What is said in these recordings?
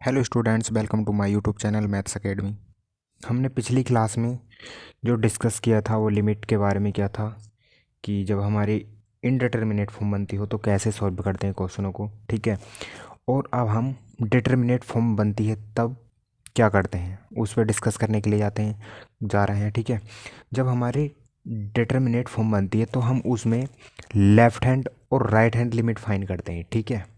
Hello students, welcome to my YouTube channel maths academy. हमने पिछली class में जो डिस्कस किया था वो लिमिट के बारे में किया था कि जब हमारी इनडिटरमिनेट फॉर्म बनती हो तो कैसे सॉल्व करते हैं क्वेश्चनों को। ठीक है। और अब हम डिटरमिनेट फॉर्म बनती है तब क्या करते हैं उस पर डिस्कस करने के लिए जा रहे हैं। ठीक है। जब हमारी डिटरमिनेट फॉर्म बनती है तो हम उसमें लेफ़्ट हैंड और राइट हैंड लिमिट फाइंड करते हैं। ठीक है।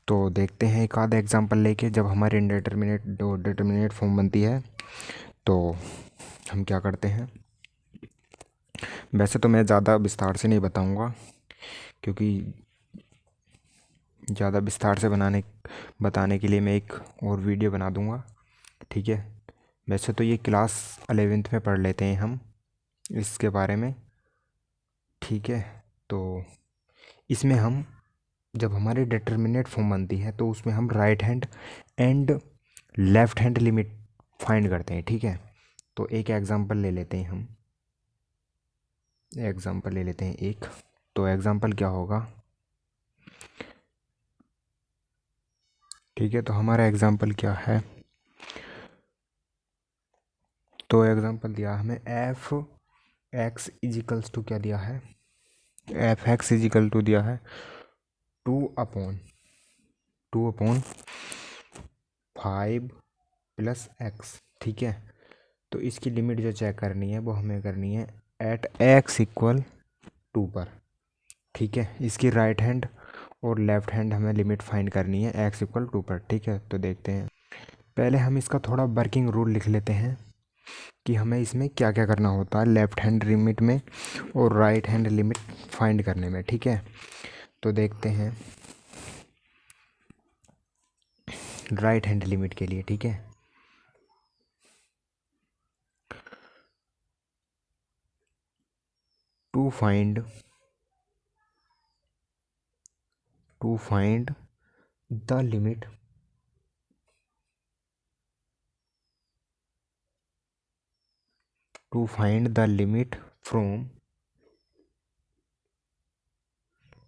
तो देखते हैं एक आधा एग्जांपल लेके जब हमारी डिटरमिनेट फॉर्म बनती है तो हम क्या करते हैं। वैसे तो मैं ज़्यादा विस्तार से नहीं बताऊंगा क्योंकि ज़्यादा विस्तार से बताने के लिए मैं एक और वीडियो बना दूंगा। ठीक है। वैसे तो ये क्लास 11th में पढ़ लेते हैं हम इसके बारे में। ठीक है। तो इसमें हम जब हमारी डिटरमिनेट फॉर्म बनती है तो उसमें हम right hand and left hand limit find करते हैं। ठीक है। तो एक एग्जांपल ले लेते हैं हम। एग्जांपल ले लेते हैं एक। तो एग्जांपल क्या होगा। ठीक है। तो हमारा एग्जांपल क्या है। तो एग्जांपल दिया हमें एफ एक्स इजिकल्स टू क्या दिया है। एफ एक्स इजिकल टू दिया है टू अपॉन 5 प्लस एक्स। ठीक है। तो इसकी लिमिट जो चेक करनी है वो हमें करनी है एट एक्स इक्वल 2 पर। ठीक है। इसकी राइट हैंड और लेफ्ट हैंड हमें लिमिट फाइंड करनी है एक्स इक्वल 2 पर। ठीक है। तो देखते हैं। पहले हम इसका थोड़ा वर्किंग रूल लिख लेते हैं कि हमें इसमें क्या क्या करना होता है लेफ्ट हैंड लिमिट में और राइट हैंड लिमिट फाइंड करने में। ठीक है। तो देखते हैं राइट हैंड लिमिट के लिए। ठीक है। To find the limit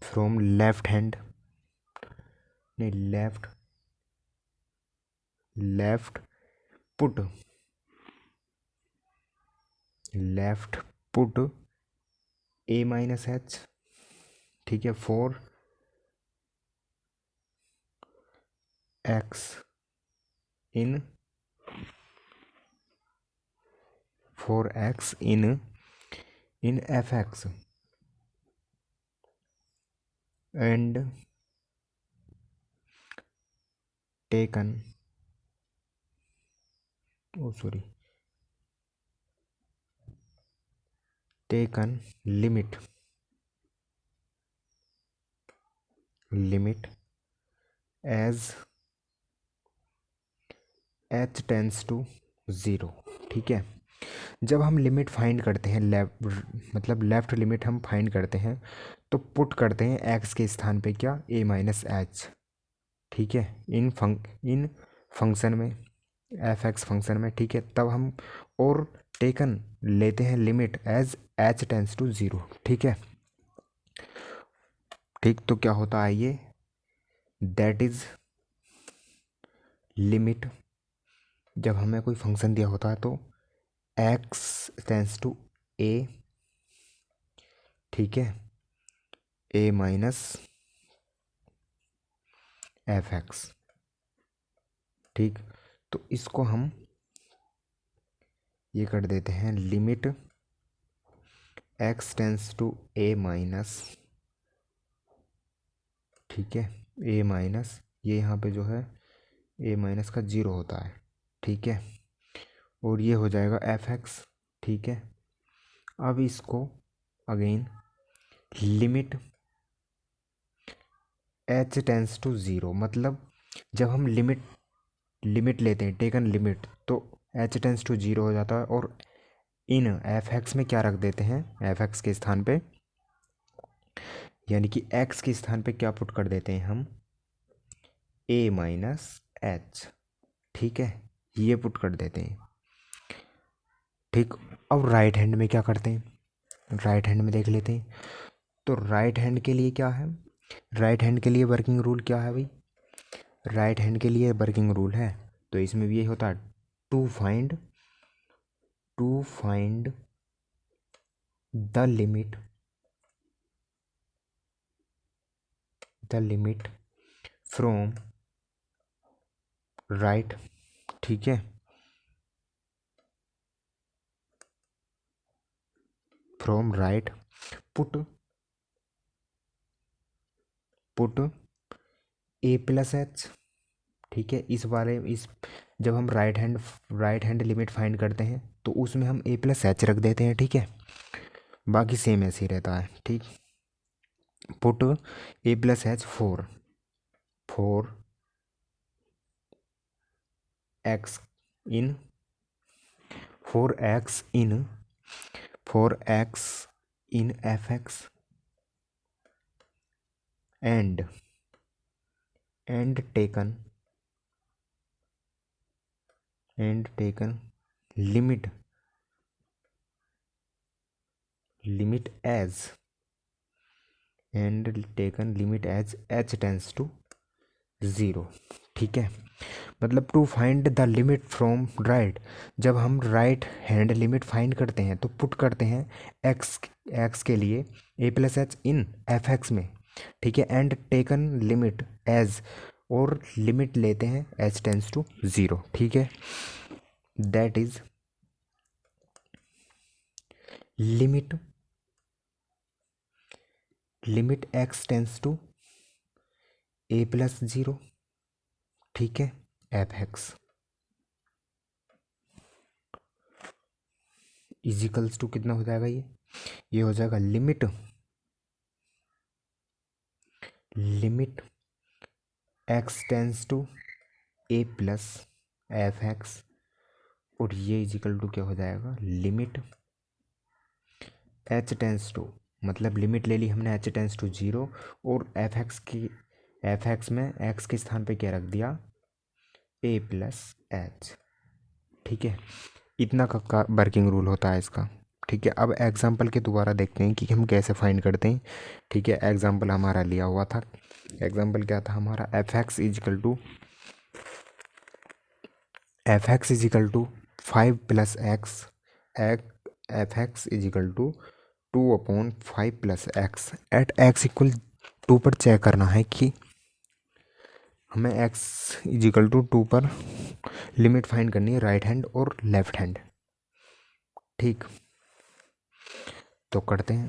from left hand नहीं left put a minus H. ठीक है। For X in F X and taken limit as H tends to 0। ठीक है। जब हम लिमिट फाइंड करते हैं लेफ्ट लिमिट हम फाइंड करते हैं तो पुट करते हैं एक्स के स्थान पे क्या ए माइनस एच। ठीक है। इन फंक्शन में एफ एक्स फंक्शन में। ठीक है। तब हम और टेकन लेते हैं limit as H tends to 0। ठीक है। ठीक। तो क्या होता है ये दैट इज लिमिट जब हमें कोई फंक्शन दिया होता है तो एक्स टेंस टू ए। ठीक है। A minus F X. ठीक। तो इसको हम ये कर देते हैं limit x tends to A minus. ठीक है। ए माइनस ये यहाँ पे जो है ए माइनस का 0 होता है। ठीक है। और ये हो जाएगा एफ एक्स। ठीक है। अब इसको again limit H tends to 0 मतलब जब हम लिमिट लेते हैं टेकन लिमिट तो एच टेंस टू 0 हो जाता है और इन एफ एक्स में क्या रख देते हैं एफ एक्स के स्थान पे यानी कि एक्स के स्थान पे क्या पुट कर देते हैं हम ए माइनस एच। ठीक है। ये पुट कर देते हैं। ठीक। अब राइट हैंड में क्या करते हैं राइट हैंड में देख लेते हैं। तो राइट हैंड के लिए क्या है राइट हैंड के लिए वर्किंग रूल क्या है भाई राइट हैंड के लिए वर्किंग रूल है, तो इसमें भी यही होता है, to find the limit from right, ठीक है, from right, put A plus H, ठीक है। इस जब हम राइट हैंड लिमिट फाइंड करते हैं तो उसमें हम ए प्लस एच रख देते हैं, ठीक है, बाकी सेम ऐसे ही रहता है, ठीक। Put A plus H for X in for X in F X and taken limit as H tends to zero, ठीक है। मतलब to find the limit from right, जब हम राइट हैंड लिमिट फाइंड करते हैं तो पुट करते हैं एक्स के लिए a plus h in F x में, ठीक है, एंड टेकन लिमिट एज, और लिमिट लेते हैं एच टेंस टू ज़ीरो, ठीक है। That is limit x tends to A plus zero, ठीक है, एफ एक्स इजिकल्स टू कितना हो जाएगा, ये हो जाएगा limit x tends to A plus F X, और ये इजिकल टू क्या हो जाएगा, लिमिट एच टेंस टू, मतलब लिमिट ले ली हमने एच टेंस टू ज़ीरो, और एफ एक्स में एक्स के स्थान पे क्या रख दिया, ए प्लस एच, ठीक है। इतना का वर्किंग रूल होता है इसका, ठीक है। अब एग्जाम्पल के दोबारा देखते हैं कि हम कैसे फाइंड करते हैं, ठीक है। एग्जाम्पल हमारा लिया हुआ था, एग्जाम्पल क्या था हमारा, F x is equal to 5 plus X, F x is equal to 2/5 plus X, at X equal 2 पर चेक करना है कि हमें एक्स इजिकल टू 2 पर लिमिट फाइंड करनी है राइट हैंड और लेफ्ट हैंड, ठीक। तो करते हैं,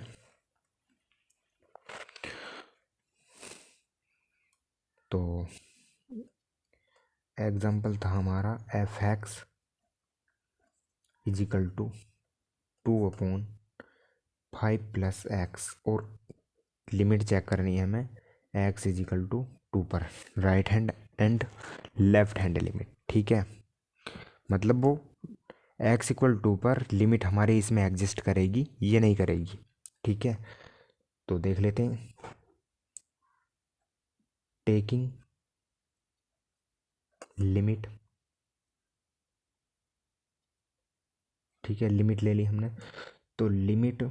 तो एग्जाम्पल था हमारा F x is equal to 2/5 plus X, और लिमिट चेक करनी है हमें एक्स इजिकल टू 2 पर right hand and left hand limit, ठीक है। मतलब वो एक्स इक्वल 2 पर लिमिट हमारे इसमें एग्जिस्ट करेगी, ये नहीं करेगी, ठीक है। तो देख लेते हैं, टेकिंग लिमिट, ठीक है, लिमिट ले ली हमने, तो limit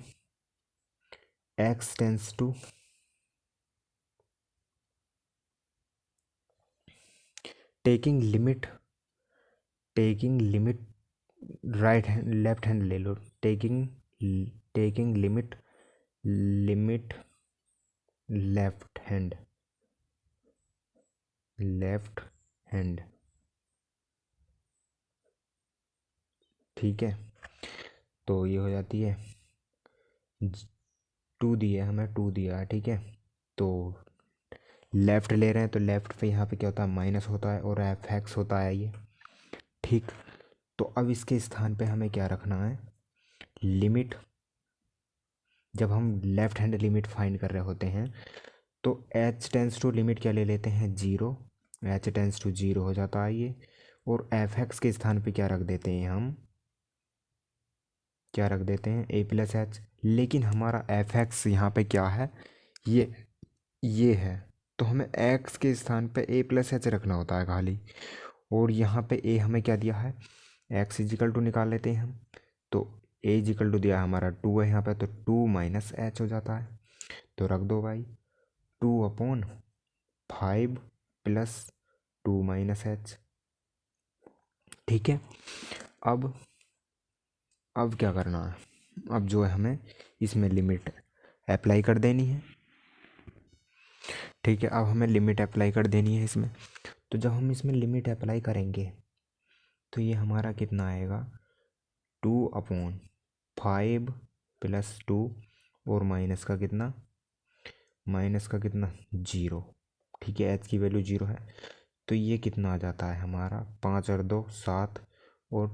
x tends to taking limit right hand left hand ले लो, टेकिंग लिमिट लेफ्ट हैंड, ठीक है। तो ये हो जाती है, 2 दिया हमें, 2 दिया है, ठीक है। तो लेफ़्ट ले रहे हैं तो लेफ़्ट पे यहाँ पे क्या होता है, माइनस होता है, और एफ एक्स होता है ये, ठीक। तो अब इसके स्थान पे हमें क्या रखना है, लिमिट, जब हम लेफ्ट हैंड लिमिट फाइंड कर रहे होते हैं तो एच टेंस टू लिमिट क्या ले लेते हैं, zero, h tends to zero हो जाता है ये, और एफ एक्स के स्थान पे क्या रख देते हैं हम, क्या रख देते हैं, ए प्लस एच। लेकिन हमारा एफ एक्स यहाँ पे क्या है, ये है, तो हमें एक्स के स्थान पे ए प्लस एच रखना होता है खाली, और यहाँ पे ए हमें क्या दिया है, एक्स इजिकल टू निकाल लेते हैं हम, तो ए इजिकल टू दिया हमारा 2 है यहाँ पे, तो 2 माइनस एच हो जाता है, तो रख दो भाई, 2/5 प्लस टू माइनस एच। ठीक है, अब क्या करना है, अब जो है हमें इसमें लिमिट अप्लाई कर देनी है। ठीक है, अब हमें लिमिट अप्लाई कर देनी है इसमें। तो जब हम इसमें लिमिट अप्लाई करेंगे तो ये हमारा कितना आएगा, 2/5 प्लस 2 और माइनस का कितना, जीरो। ठीक है, एच की वैल्यू जीरो है, तो ये कितना आ जाता है हमारा, 5 और 2 7, और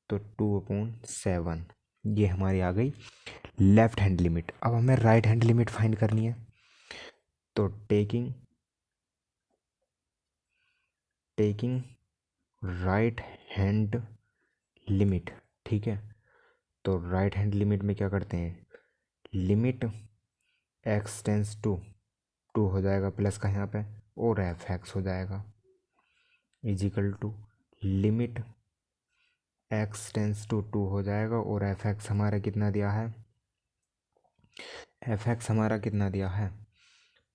तो 2/7, ये हमारी आ गई लेफ्ट हैंड लिमिट। अब हमें राइट हैंड लिमिट फाइंड करनी है। तो टेकिंग राइट हैंड लिमिट। ठीक है, तो राइट हैंड लिमिट में क्या करते हैं, लिमिट एक्स टेंस टू 2 हो जाएगा प्लस का यहाँ पे, और एफ एक्स हो जाएगा is equal to limit x tends to 2 हो जाएगा, और एफ एक्स हमारा कितना दिया है,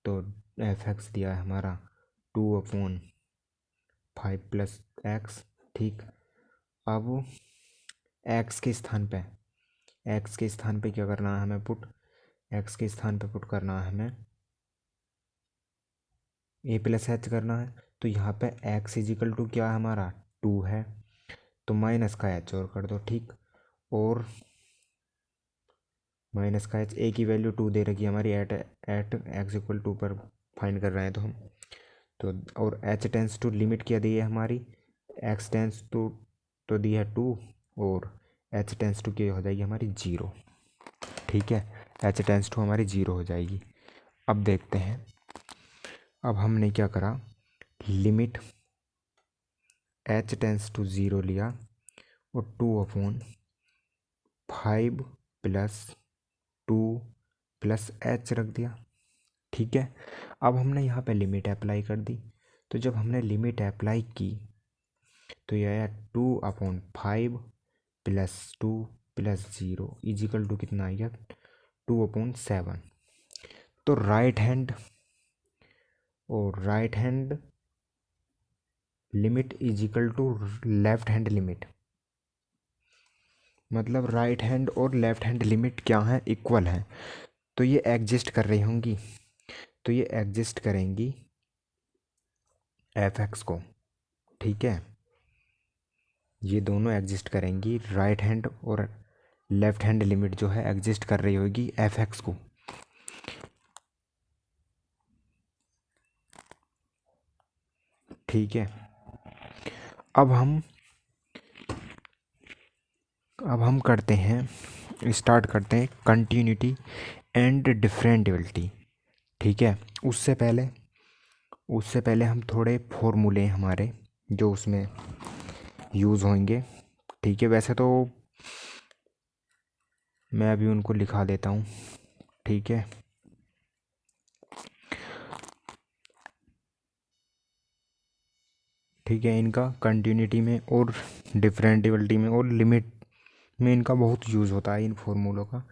तो एफ एक्स दिया है हमारा 2/5 प्लस एक्स। ठीक, अब एक्स के स्थान पे क्या करना है हमें, एक्स के स्थान पे पुट करना है हमें ए प्लस एच करना है। तो यहाँ पे एक्स इजिकल टू क्या है हमारा, 2 है, तो माइनस का एच और कर दो। ठीक, और माइनस का एच, ए की वैल्यू 2 दे रखी है हमारी, एट एक्स इक्वल 2 पर फाइंड कर रहे हैं तो हम, तो और एच टेंस टू लिमिट क्या दी है हमारी, एक्स टेंस टू तो दी है 2, और एच टेंस टू क्या हो जाएगी हमारी, 0। ठीक है, एच टेंस टू हमारी 0 हो जाएगी। अब देखते हैं, अब हमने क्या करा, लिमिट एच टेंस टू 0 लिया, और 2/5 प्लस 2 प्लस एच रख दिया। ठीक है, अब हमने यहाँ पे लिमिट अप्लाई कर दी। तो जब हमने लिमिट अप्लाई की तो यह आया 2/5 प्लस 2 प्लस 0 इजिकल टू कितना आ गया, 2/7। तो right hand limit is equal to left hand limit, मतलब राइट हैंड और लेफ्ट हैंड लिमिट क्या है, इक्वल है। तो ये एग्जिस्ट कर रही होंगी, तो ये एग्जिस्ट करेंगी एफ एक्स को। ठीक है, ये दोनों एग्जिस्ट करेंगी, राइट हैंड और लेफ्ट हैंड लिमिट जो है एग्जिस्ट कर रही होगी एफ एक्स को। ठीक है, अब हम करते हैं, स्टार्ट करते हैं कंटिन्यूटी एंड डिफरेंटिबिलिटी। ठीक है, उससे पहले हम थोड़े फॉर्मूले हमारे जो उसमें यूज़ होंगे। ठीक है, वैसे तो मैं अभी उनको लिखा देता हूँ। ठीक है, इनका कंटिन्यूटी में और डिफरेंटिबिलिटी में और लिमिट में इनका बहुत यूज़ होता है इन फॉर्मूलों का।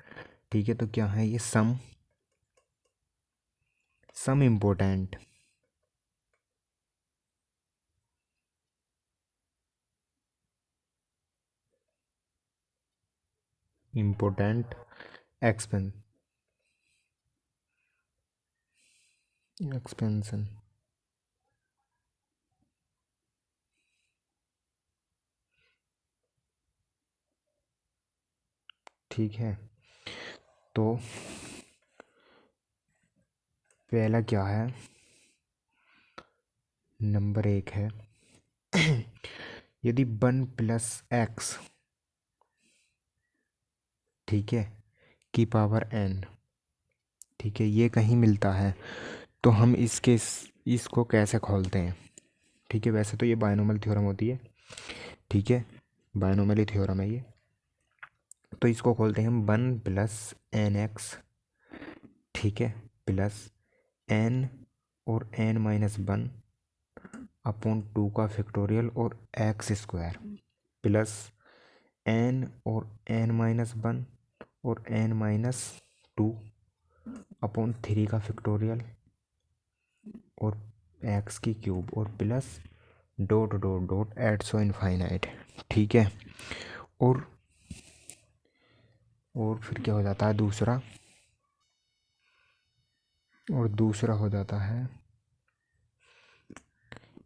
ठीक है, तो क्या है ये, सम इम्पोर्टेंट एक्सपेंशन। ठीक है, तो पहला क्या है, नंबर 1 है यदि 1 प्लस एक्स, ठीक है, की पावर n, ठीक है, ये कहीं मिलता है तो हम इसको कैसे खोलते हैं। ठीक है, वैसे तो ये बायनोमियल थ्योरम होती है। ठीक है, बायनोमियल थ्योरम है ये, तो इसको खोलते हैं हम 1 प्लस एन एक्स, ठीक है, प्लस n और n-1 अपॉन 2 का फैक्टोरियल और एक्स स्क्वायर, प्लस n और n-1 और n-2 अपॉन 3 का फैक्टोरियल और एक्स की क्यूब, और plus dot dot dot at so infinite. ठीक है। और और फिर क्या हो जाता है दूसरा, और दूसरा हो जाता है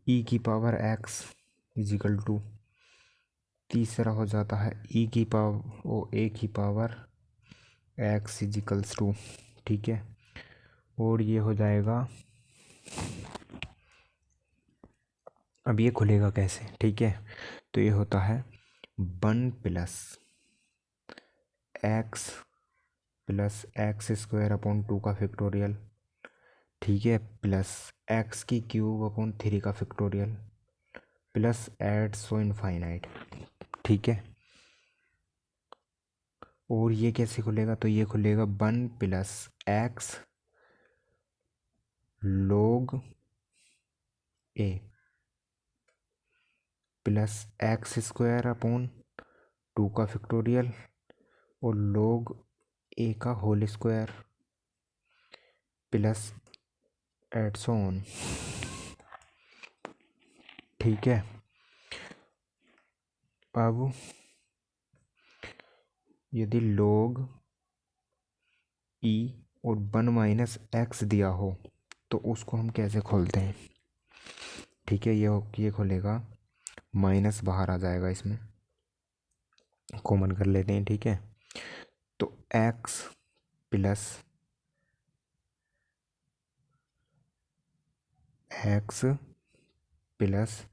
ई की पावर एक्स इजिकल टू, तीसरा हो जाता है ई की पावर ओ ए की पावर एक्स इजिकल्स टू। ठीक है। और ये हो जाएगा, अब ये खुलेगा कैसे? ठीक है, तो ये होता है 1 + x अपॉन 2 का फैक्टोरियल। ठीक है, प्लस x³ अपॉन 3 का factorial, plus and so infinite. ठीक है। और ये कैसे खुलेगा? तो ये खुलेगा 1 + x log a plus x² upon 2 का फैक्टोरियल और log a का whole square plus and so on. ठीक है। अब यदि log e और 1 - x दिया हो तो उसको हम कैसे खोलते हैं? ठीक है, ये खोलेगा, माइनस बाहर आ जाएगा, इसमें कॉमन कर लेते हैं। ठीक है, तो x plus x plus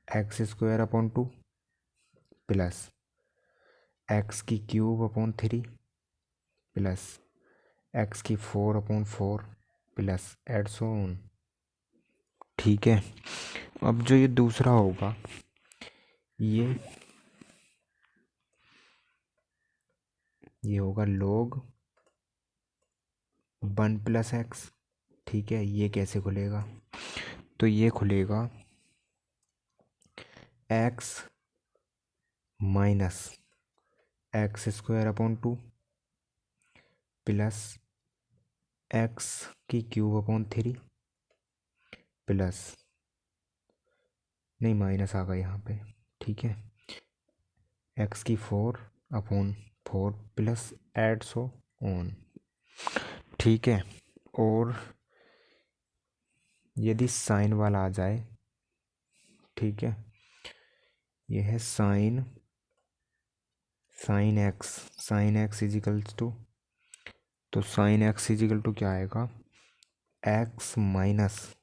x² upon 2 plus x³ upon 3 plus x⁴/4 plus and so on. ठीक है। अब जो ये दूसरा होगा, ये होगा log 1 + x। ठीक है, ये कैसे खुलेगा? तो ये खुलेगा x minus x² upon 2 plus x³ upon 3 plus, नहीं माइनस आ गया यहाँ पे। ठीक है, x⁴/4 plus and so on. ठीक है। और यदि साइन वाला आ जाए, ठीक है, यह है साइन एक्स इजिकल्स टू, तो साइन एक्स इजिकल टू क्या आएगा? x माइनस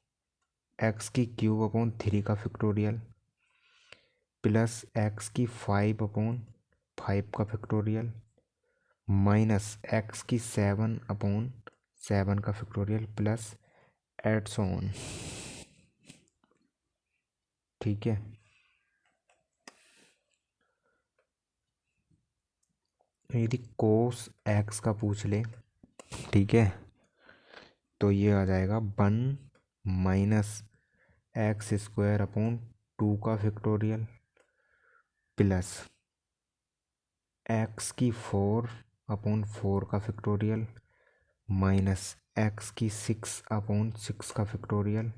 x³ अपॉन 3 का फैक्टोरियल प्लस x⁵/5 का फैक्टोरियल माइनस x⁷/7 का factorial plus and so on. ठीक है। यदि कोस एक्स का पूछ ले, ठीक है, तो ये आ जाएगा 1 - x² अपॉन 2 का फैक्टोरियल प्लस x⁴/4 का फैक्टोरियल माइनस x⁶/6 का factorial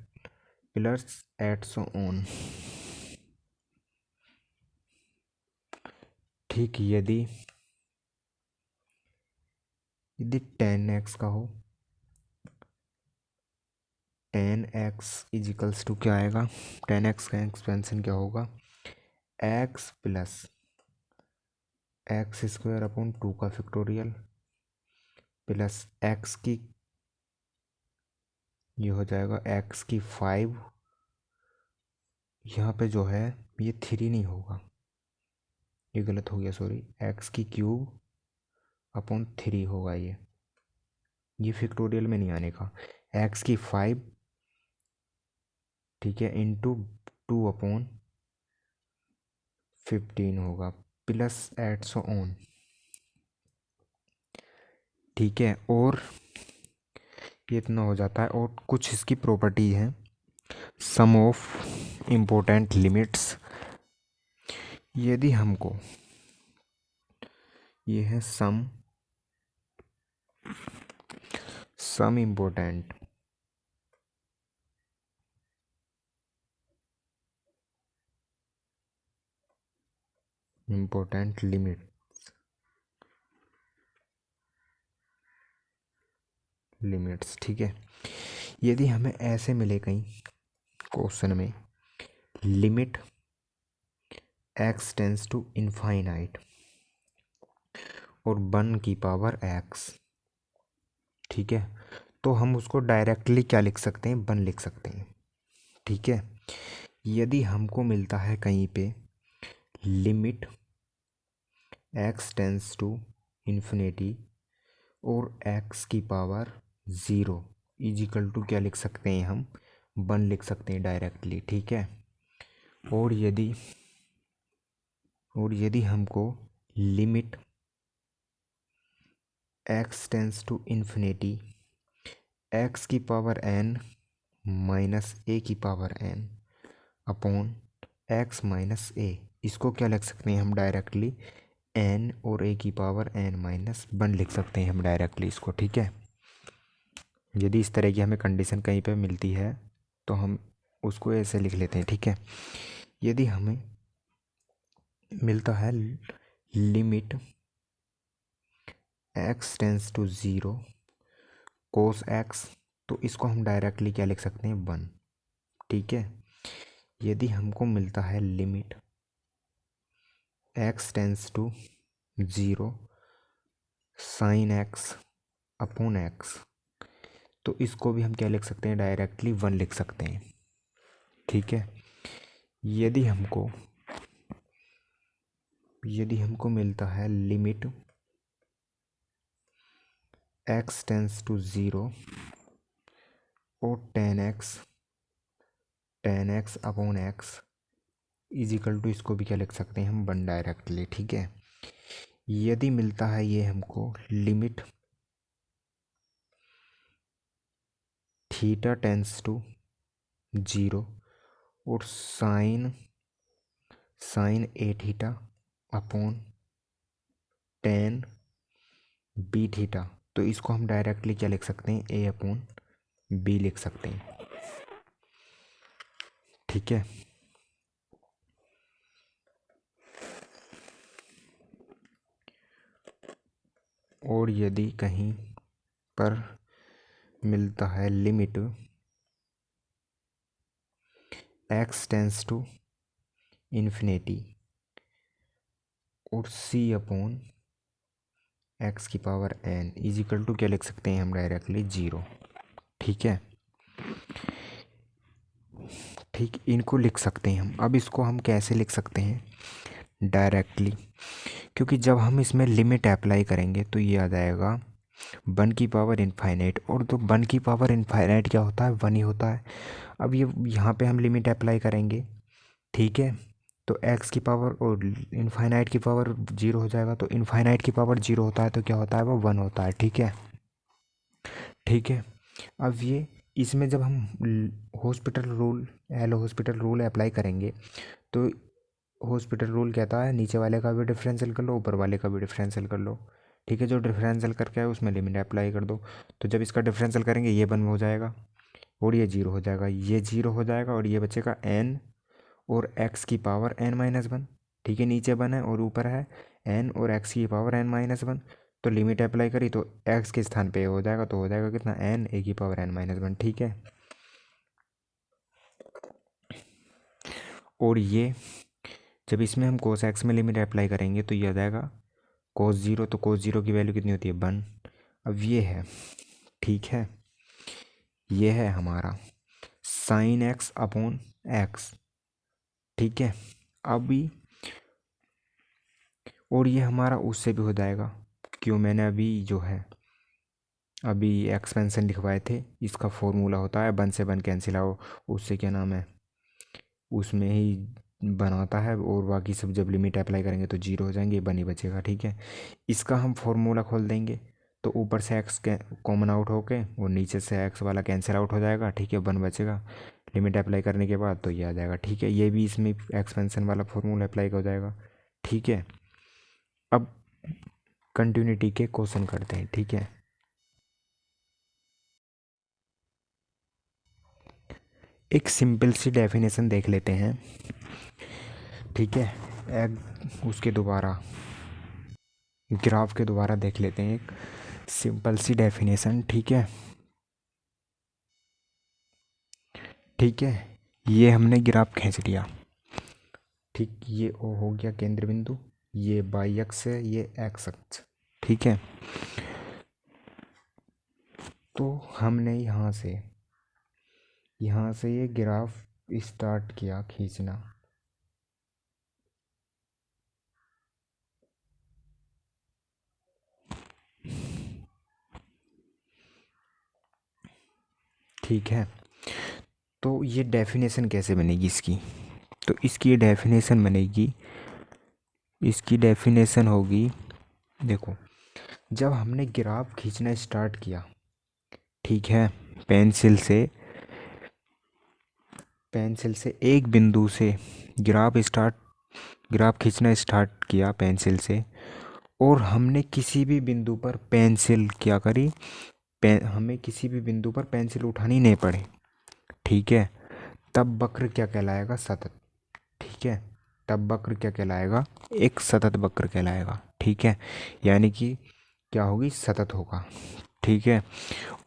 plus and so on. ठीक, यदि 10x का हो, 10x इजिकल्स टू क्या आएगा? 10x का एक्सपेंशन क्या होगा? x प्लस x² अपॉन 2 का फैक्टोरियल प्लस ये हो जाएगा x⁵। यहाँ पे जो है ये 3 नहीं होगा, ये गलत हो गया, सॉरी, x³ अपॉन 3 होगा ये फैक्टोरियल में नहीं आने का। x⁵, ठीक है, इंटू 2/15 होगा प्लस एट सो ऑन। ठीक है। और ये इतना हो जाता है। और कुछ इसकी प्रॉपर्टी है, सम ऑफ इम्पोर्टेंट लिमिट्स। यदि हमको, ये है सम इम्पोर्टेंट इम्पोर्टेंट लिमिट्स। ठीक है, यदि हमें ऐसे मिले कहीं क्वेश्चन में limit x tends to infinite और 1 की पावर x, ठीक है, तो हम उसको डायरेक्टली क्या लिख सकते हैं, 1 लिख सकते हैं। ठीक है, यदि हमको मिलता है कहीं पे limit x tends to infinity और x की पावर 0 इज इक्वल टू क्या लिख सकते हैं हम, 1 लिख सकते हैं डायरेक्टली। ठीक है, और यदि हमको limit x tends to infinity x की पावर n माइनस a की power n upon x minus a, इसको क्या लिख सकते हैं हम डायरेक्टली, n और a की पावर n माइनस 1 लिख सकते हैं हम डायरेक्टली इसको। ठीक है, यदि इस तरह की हमें कंडीशन कहीं पे मिलती है तो हम उसको ऐसे लिख लेते हैं। ठीक है, यदि हमें मिलता है limit x tends to 0 cos x, तो इसको हम डायरेक्टली क्या लिख सकते हैं, 1। ठीक है, यदि हमको मिलता है limit x tends to 0 sine x upon x, तो इसको भी हम क्या लिख सकते हैं, डायरेक्टली 1 लिख सकते हैं। ठीक है, यदि हमको मिलता है लिमिट x टेंस टू 0 और tan x upon x is equal to, इसको भी क्या लिख सकते हैं हम, 1 डायरेक्टली। ठीक है, यदि मिलता है ये हमको लिमिट थीटा टेंस टू 0 और sine a theta upon tan b theta, तो इसको हम डायरेक्टली क्या लिख सकते हैं, a अपॉन बी लिख सकते हैं। ठीक है, और यदि कहीं पर मिलता है limit x tends to infinity और c अपॉन x की power n is equal to क्या लिख सकते हैं हम डायरेक्टली, 0। ठीक है, ठीक, इनको लिख सकते हैं हम। अब इसको हम कैसे लिख सकते हैं डायरेक्टली, क्योंकि जब हम इसमें लिमिट अप्लाई करेंगे तो ये आ जाएगा 1 की पावर इनफाइनाइट, और तो 1 की पावर इनफाइनाइट क्या होता है, 1 ही होता है। अब ये यहाँ पे हम लिमिट अप्लाई करेंगे, ठीक है, तो x की पावर और इनफाइनाइट की पावर 0 हो जाएगा, तो इनफाइनाइट की पावर 0 होता है तो क्या होता है, वो 1 होता है। ठीक है, ठीक है, अब ये इसमें जब हम एल हॉस्पिटल रूल अप्लाई करेंगे तो हॉस्पिटल रूल कहता है नीचे वाले का भी डिफरेंशियल कर लो, ऊपर वाले का भी डिफरेंशियल कर लो। ठीक है, जो डिफरेंशियल करके है उसमें लिमिट अप्लाई कर दो, तो जब इसका डिफरेंशियल करेंगे ये 1 हो जाएगा और ये 0 हो जाएगा, ये 0 हो जाएगा और ये बचेगा n और x की पावर n माइनस 1। ठीक है, नीचे 1 है और ऊपर है n और x की पावर n माइनस 1, तो लिमिट अप्लाई करी तो x के स्थान पे हो जाएगा, तो हो जाएगा कितना, n a की पावर n माइनस 1। ठीक है, और ये जब इसमें हम कोस x में लिमिट अप्लाई करेंगे तो ये आ जाएगा कोस 0, तो कोस 0 की वैल्यू कितनी होती है, 1। अब ये है, ठीक है, ये है हमारा साइन x अपॉन x। ठीक है, अभी और ये हमारा उससे भी हो जाएगा, क्यों, मैंने अभी जो है अभी एक्सपेंशन लिखवाए थे, इसका फॉर्मूला होता है 1 से 1 कैंसिल आओ, उससे क्या नाम है, उसमें ही बनाता है, और बाकी सब जब लिमिट अप्लाई करेंगे तो 0 हो जाएंगे, 1 ही बचेगा। ठीक है, इसका हम फॉर्मूला खोल देंगे तो ऊपर से x कॉमन आउट होके और नीचे से x वाला कैंसिल आउट हो जाएगा। ठीक है, 1 बचेगा लिमिट अप्लाई करने के बाद, तो ये आ जाएगा। ठीक है, ये भी इसमें एक्सपेंशन वाला फॉर्मूला अप्लाई हो जाएगा। ठीक है, अब कंटिन्यूटी के क्वेश्चन करते हैं। ठीक है, एक सिंपल सी डेफिनेशन देख लेते हैं। ठीक है, उसके दोबारा ग्राफ के दोबारा देख लेते हैं एक सिंपल सी डेफिनेशन। ठीक है, ठीक है, ये हमने ग्राफ खींच लिया। ठीक, ये ओ हो गया केंद्र बिंदु, ये वाई अक्ष है, ये एक्स अक्ष। ठीक है, तो हमने यहाँ से ये ग्राफ स्टार्ट किया खींचना। ठीक है, तो ये डेफिनेशन कैसे बनेगी इसकी? तो इसकी डेफिनेशन बनेगी, इसकी डेफिनेशन होगी, देखो, जब हमने ग्राफ खींचना स्टार्ट किया, ठीक है, पेंसिल से एक बिंदु से ग्राफ खींचना स्टार्ट किया पेंसिल से, और हमने किसी भी बिंदु पर पेंसिल क्या करी, हमें किसी भी बिंदु पर पेंसिल उठानी नहीं पड़े। ठीक है, तब वक्र क्या कहलाएगा? सतत। ठीक है, तब वक्र क्या कहलाएगा? एक सतत वक्र कहलाएगा। ठीक है, यानी कि क्या होगी? सतत होगा। ठीक है,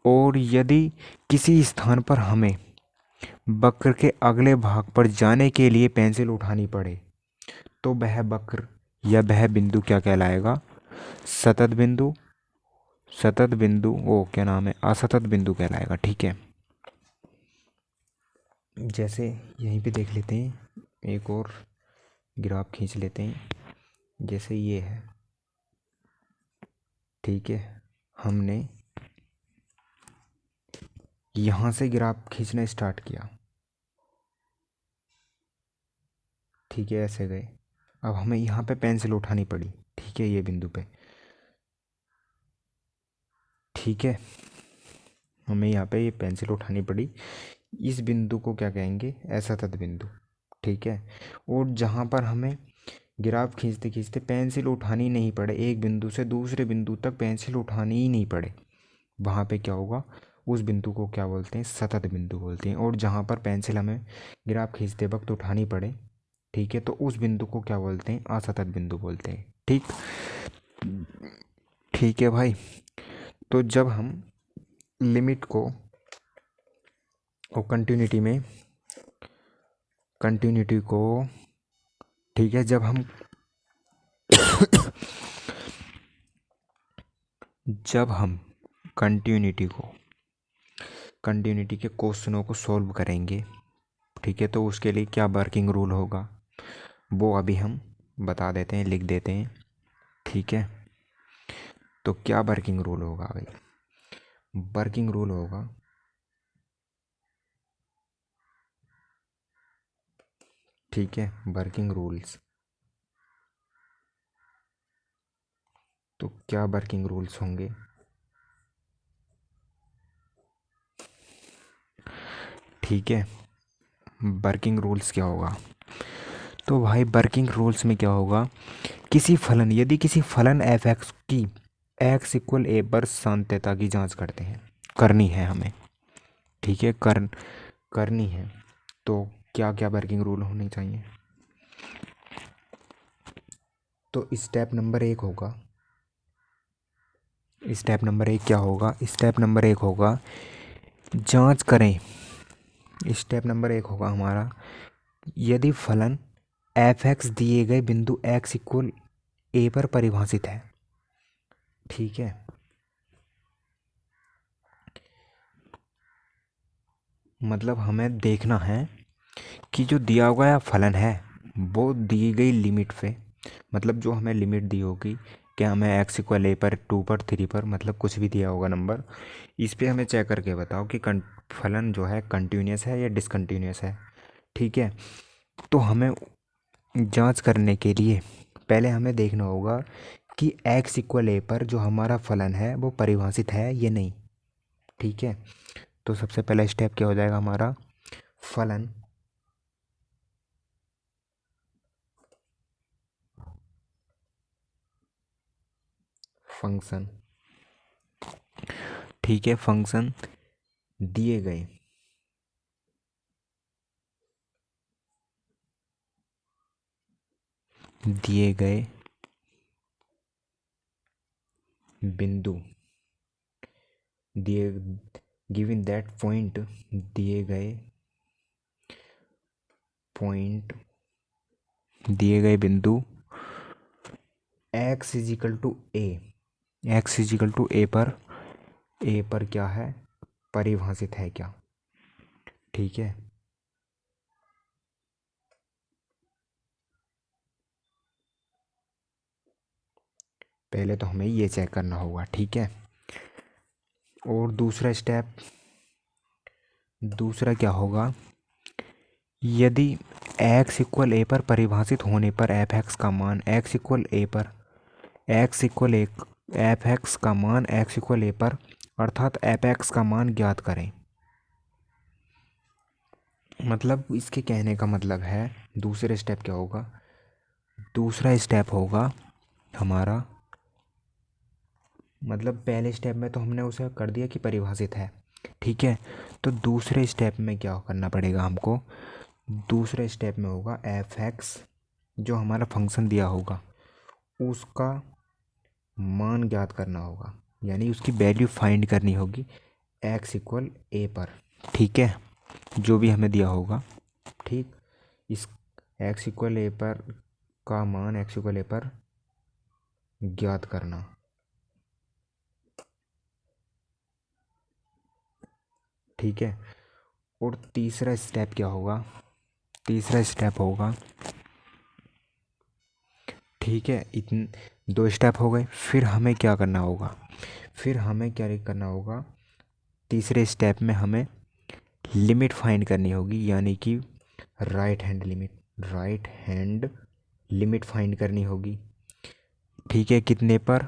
और यदि किसी स्थान पर हमें वक्र के अगले भाग पर जाने के लिए पेंसिल उठानी पड़े, तो वह वक्र या वह बिंदु क्या कहलाएगा? सतत बिंदु, ओ क्या नाम है, असतत बिंदु कहलाएगा। ठीक है, जैसे यहीं पे देख लेते हैं, एक और ग्राफ खींच लेते हैं, जैसे ये है। ठीक है, हमने यहाँ से ग्राफ खींचना स्टार्ट किया। ठीक है, ऐसे गए, अब हमें यहाँ पे पेंसिल उठानी पड़ी। ठीक है, ये बिंदु पे। ठीक है, हमें यहाँ पे ये पेंसिल उठानी पड़ी। इस बिंदु को क्या कहेंगे? असतत बिंदु। ठीक है, और जहाँ पर हमें ग्राफ खींचते खींचते पेंसिल उठानी नहीं पड़े, एक बिंदु से दूसरे बिंदु तक पेंसिल उठानी ही नहीं पड़े, वहाँ पे क्या होगा? उस बिंदु को क्या बोलते हैं? सतत बिंदु बोलते हैं। और जहाँ पर पेंसिल हमें ग्राफ खींचते वक्त उठानी पड़े, ठीक है, तो उस बिंदु को क्या बोलते हैं? असतत बिंदु बोलते हैं। ठीक, ठीक है भाई। तो जब हम लिमिट को और कंटिन्यूटी को, ठीक है, जब हम कंटिन्यूटी के क्वेश्चनों को सॉल्व करेंगे, ठीक है, तो उसके लिए क्या वर्किंग रूल होगा वो अभी हम बता देते हैं, लिख देते हैं। ठीक है, तो क्या वर्किंग रूल होगा भाई? वर्किंग रूल होगा, ठीक है, वर्किंग रूल्स। तो क्या वर्किंग रूल्स होंगे? ठीक है, वर्किंग रूल्स क्या होगा? तो भाई वर्किंग रूल्स में क्या होगा? यदि किसी फलन एफ एक्स की एक्स इक्वल ए पर सांत्यता की जांच करनी है हमें, ठीक है, करनी है, तो क्या क्या वर्किंग रूल होने चाहिए? तो स्टेप नंबर एक होगा, स्टेप नंबर एक होगा जांच करें। स्टेप नंबर एक होगा हमारा, यदि फलन एफ एक्स दिए गए बिंदु एक्स इक्वल ए पर परिभाषित है। ठीक है, मतलब हमें देखना है कि जो दिया हुआ फलन है वो दी गई लिमिट पे, मतलब जो हमें लिमिट दी होगी, क्या हमें एक्स इक्वल ए पर, 2 पर, 3 पर, मतलब कुछ भी दिया होगा नंबर, इस पे हमें चेक करके बताओ कि फलन जो है कंटिन्यूस है या डिसकंटिन्यूस है। ठीक है, तो हमें जांच करने के लिए पहले हमें देखना होगा कि एक्स इक्वल ए पर जो हमारा फलन है वो परिभाषित है या नहीं। ठीक है, तो सबसे पहला स्टेप क्या हो जाएगा हमारा? फलन फंक्शन, ठीक है, फंक्शन दिए गए दिए गए बिंदु, दिए गिवन दैट पॉइंट, दिए गए पॉइंट, दिए गए बिंदु x is equal to a, x is equal to a पर, ए पर क्या है, परिभाषित है क्या। ठीक है, पहले तो हमें ये चेक करना होगा। ठीक है, और दूसरा स्टेप, दूसरा क्या होगा, यदि x इक्वल ए पर परिभाषित होने पर एफ एक्स का मान x इक्वल ए पर, x इक्वल एफ एक्स का मान x इक्वल ए पर, अर्थात एफ एक्स का मान ज्ञात करें। मतलब इसके कहने का मतलब है, दूसरे स्टेप क्या होगा, दूसरा स्टेप होगा हमारा, मतलब पहले स्टेप में तो हमने उसे कर दिया कि परिभाषित है। ठीक है, तो दूसरे स्टेप में क्या करना पड़ेगा हमको, दूसरे स्टेप में होगा एफ एक्स, जो हमारा फंक्शन दिया होगा उसका मान ज्ञात करना होगा, यानी उसकी वैल्यू फाइंड करनी होगी एक्स इक्वल ए पर। ठीक है, जो भी हमें दिया होगा। ठीक, इस एक्स इक्वल ए पर का मान एक्स इक्वल ए पर ज्ञात करना। ठीक है, और तीसरा स्टेप क्या होगा, तीसरा स्टेप होगा, ठीक है, इतन दो स्टेप हो गए, फिर हमें क्या करना होगा, फिर हमें क्या करना होगा, तीसरे स्टेप में हमें लिमिट फाइंड करनी होगी, यानी कि right hand limit, right hand limit find करनी होगी। ठीक है, कितने पर,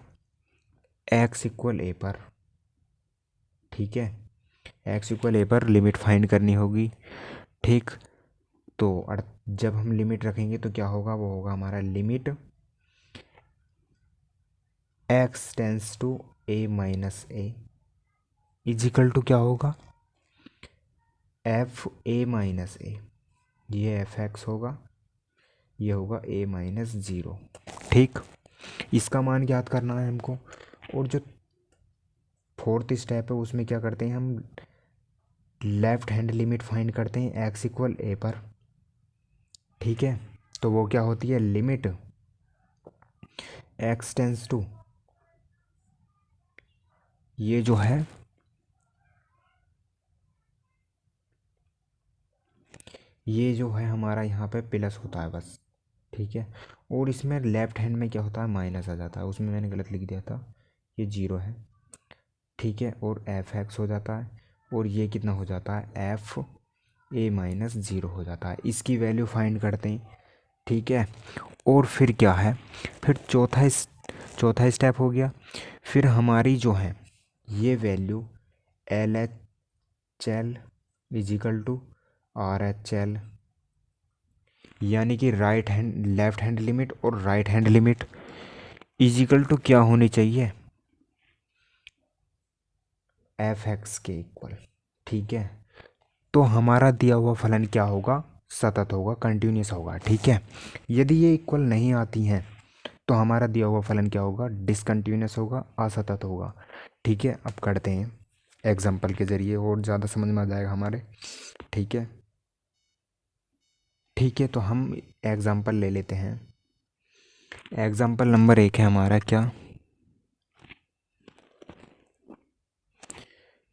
एक्स इक्वल ए पर। ठीक है, एक्स इक्वल ए पर लिमिट फाइंड करनी होगी। ठीक, तो जब हम लिमिट रखेंगे तो क्या होगा, वो होगा हमारा limit x tends to A minus a is equal to क्या होगा, एफ ए माइनस ए, ये एफ एक्स होगा, ये होगा ए माइनस ज़ीरो। ठीक, इसका मान ज्ञात करना है हमको। और जो फोर्थ स्टेप है उसमें क्या करते हैं हम, लेफ्ट हैंड लिमिट फाइंड करते हैं एक्स इक्वल ए पर। ठीक है, तो वो क्या होती है, लिमिट एक्स टेंस टू, ये जो है, ये जो है हमारा यहाँ पे प्लस होता है बस। ठीक है, और इसमें लेफ्ट हैंड में क्या होता है, माइनस आ जाता है, उसमें मैंने गलत लिख दिया था, ये जीरो है। ठीक है, और एफ एक्स हो जाता है, और ये कितना हो जाता है, एफ ए माइनस ज़ीरो हो जाता है। इसकी वैल्यू फाइंड करते हैं। ठीक है, और फिर क्या है, फिर चौथा स्टेप हो गया, फिर हमारी जो है ये value L H L is equal to R H L, यानी कि right hand left hand limit और right hand limit is equal to क्या होनी चाहिए, एफ एक्स के इक्वल। ठीक है, तो हमारा दिया हुआ फलन क्या होगा, सतत होगा, कंटिन्यूस होगा। ठीक है, यदि ये इक्वल नहीं आती हैं तो हमारा दिया हुआ फलन क्या होगा, डिसकंटिन्यूस होगा, असतत होगा। ठीक है, अब करते हैं एग्जाम्पल के ज़रिए, और ज़्यादा समझ में आ जाएगा हमारे। ठीक है, ठीक है, तो हम एग्जाम्पल ले लेते हैं। एग्जाम्पल नंबर 1 है हमारा क्या,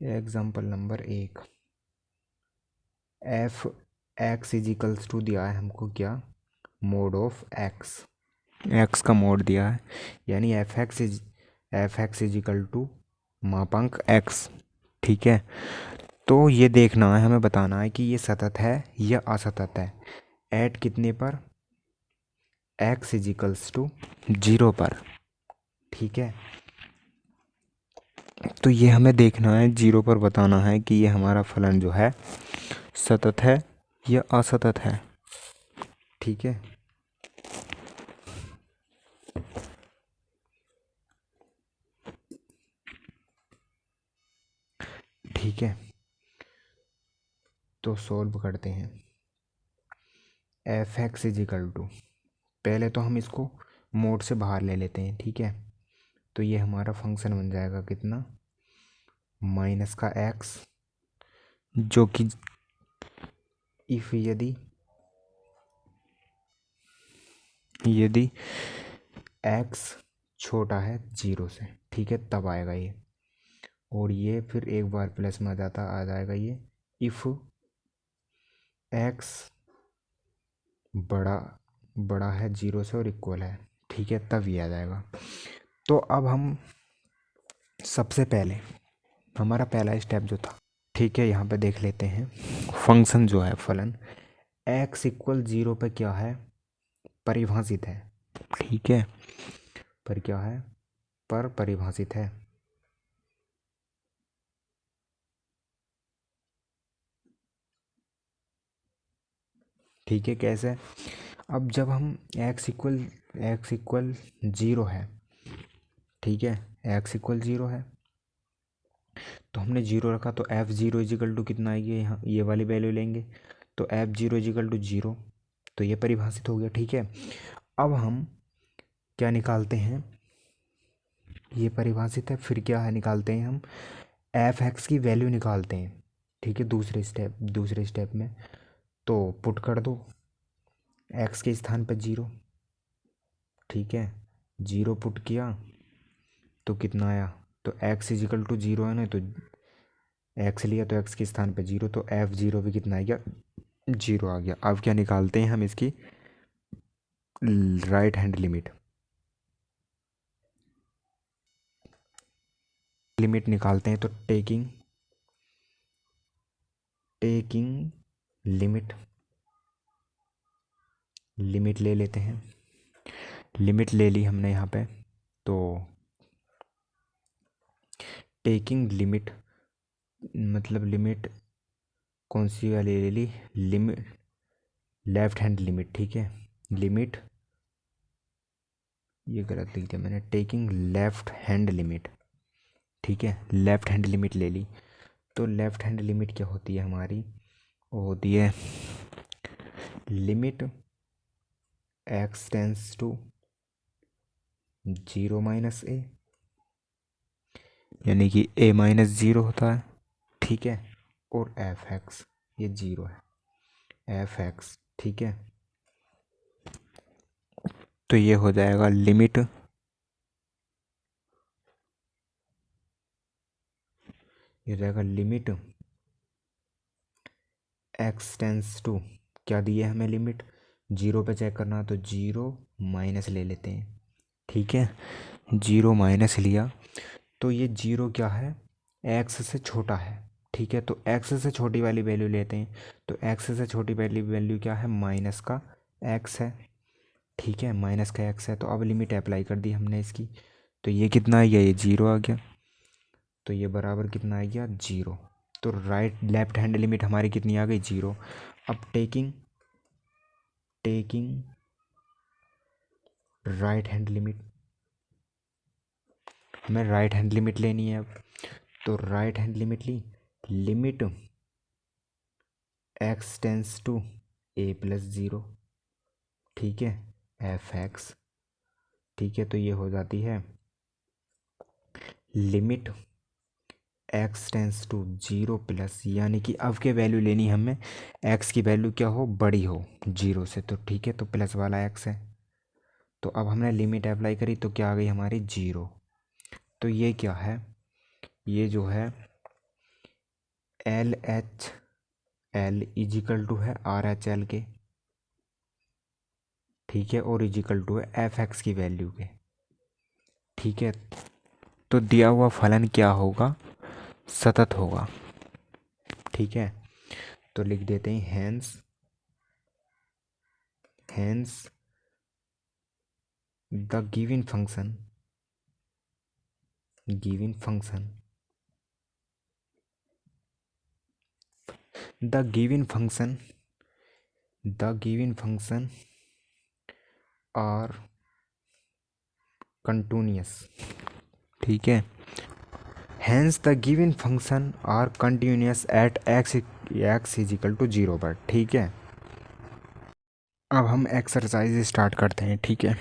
example number 1, f x is equals to दिया है हमको क्या, मोड ऑफ एक्स, एक्स का मोड दिया है, यानी एफ एक्स इजिकल टू मापांक एक्स। ठीक है, तो ये देखना है, हमें बताना है कि ये सतत है या असतत है, एट कितने पर, एक्स इजिकल्स टू जीरो पर। ठीक है, तो ये हमें देखना है, जीरो पर बताना है कि ये हमारा फलन जो है सतत है या असतत है। ठीक है, ठीक है, तो सॉल्व करते हैं। एफ एक्स इजिकल टू, पहले तो हम इसको मोड से बाहर ले लेते हैं, ठीक है। तो ये हमारा फंक्शन बन जाएगा कितना, माइनस का एक्स, जो कि इफ यदि यदि एक्स छोटा है जीरो से, ठीक है, तब आएगा ये। और ये फिर एक बार प्लस में आ जाएगा ये, इफ एक्स बड़ा बड़ा है जीरो से और इक्वल है, ठीक है, तब ये आ जाएगा। तो अब हम सबसे पहले हमारा पहला स्टेप जो था, ठीक है, यहाँ पे देख लेते हैं फंक्शन जो है फलन एक्स इक्वल जीरो पे क्या है, परिभाषित है, ठीक है, पर क्या है, पर परिभाषित है। ठीक है, कैसे, अब जब हम एक्स इक्वल जीरो है, ठीक है, एक्स इक्वल जीरो है, तो हमने जीरो रखा, तो एफ जीरो इजिकल टू कितना आएगी, यहाँ ये वाली वैल्यू लेंगे, तो f zero is equal to zero, तो ये परिभाषित हो गया, ठीक है। अब हम क्या निकालते हैं, ये परिभाषित है, फिर क्या है, निकालते हैं हम एफ एक्स की वैल्यू निकालते हैं, ठीक है, दूसरे स्टेप में। तो पुट कर दो एक्स के स्थान पर जीरो, ठीक है, जीरो पुट किया तो कितना आया, तो एक्स इजिकल टू जीरो है ना, तो एक्स लिया तो एक्स के स्थान पे जीरो, तो एफ जीरो भी कितना आ गया, जीरो आ गया। अब क्या निकालते हैं हम इसकी राइट हैंड लिमिट निकालते हैं, तो टेकिंग लिमिट ले लेते हैं, लिमिट ले ली हमने यहाँ पे, तो टेकिंग लिमिट मतलब लिमिट कौन सी वाली ले ली, लिमिट लेफ्ट हैंड लिमिट, ठीक है, लिमिट, ये गलत लिख दिया मैंने, टेकिंग लेफ्ट हैंड लिमिट, ठीक है, लेफ्ट हैंड लिमिट ले ली। तो लेफ्ट हैंड लिमिट क्या होती है हमारी, वो होती है limit x tends to zero minus a, यानी कि ए माइनस जीरो होता है, ठीक है, और एफ एक्स ये जीरो है, एफ एक्स, ठीक है। तो ये हो जाएगा लिमिट, ये हो जाएगा लिमिट एक्स टेंस टू, क्या दिए हमें लिमिट, जीरो पे चेक करना, तो जीरो माइनस ले लेते हैं, ठीक है, जीरो माइनस लिया, तो ये जीरो क्या है, एक्स से छोटा है, ठीक है, तो एक्स से छोटी वाली वैल्यू लेते हैं, तो एक्स से छोटी वाली वैल्यू क्या है, माइनस का एक्स है, ठीक है, माइनस का एक्स है। तो अब लिमिट अप्लाई कर दी हमने इसकी, तो ये कितना आ गया, ये जीरो आ गया, तो ये बराबर कितना आ गया, जीरो। तो राइट लेफ्ट हैंड लिमिट हमारी कितनी आ गई, जीरो। अब टेकिंग राइट हैंड लिमिट, हमें राइट हैंड लिमिट लेनी है अब, तो राइट हैंड लिमिट ली, limit x tends to A plus zero, ठीक है, एफ एक्स, ठीक है, तो ये हो जाती है limit x tends to zero plus, यानी कि अब के वैल्यू लेनी हमें, एक्स की वैल्यू क्या हो, बड़ी हो जीरो से, तो ठीक है, तो प्लस वाला एक्स है। तो अब हमने लिमिट अप्लाई करी, तो क्या आ गई हमारी, जीरो। तो ये क्या है, ये जो है L H L is equal to है आर एच एल के, ठीक है, और इजिकल टू है एफ एक्स की वैल्यू के, ठीक है। तो दिया हुआ फलन क्या होगा, सतत होगा, ठीक है। तो लिख देते हैं hence the given function the given function are continuous, ठीक है, hence the given function are continuous at x is equal to zero पर, ठीक है। अब हम एक्सरसाइज स्टार्ट करते हैं, ठीक है।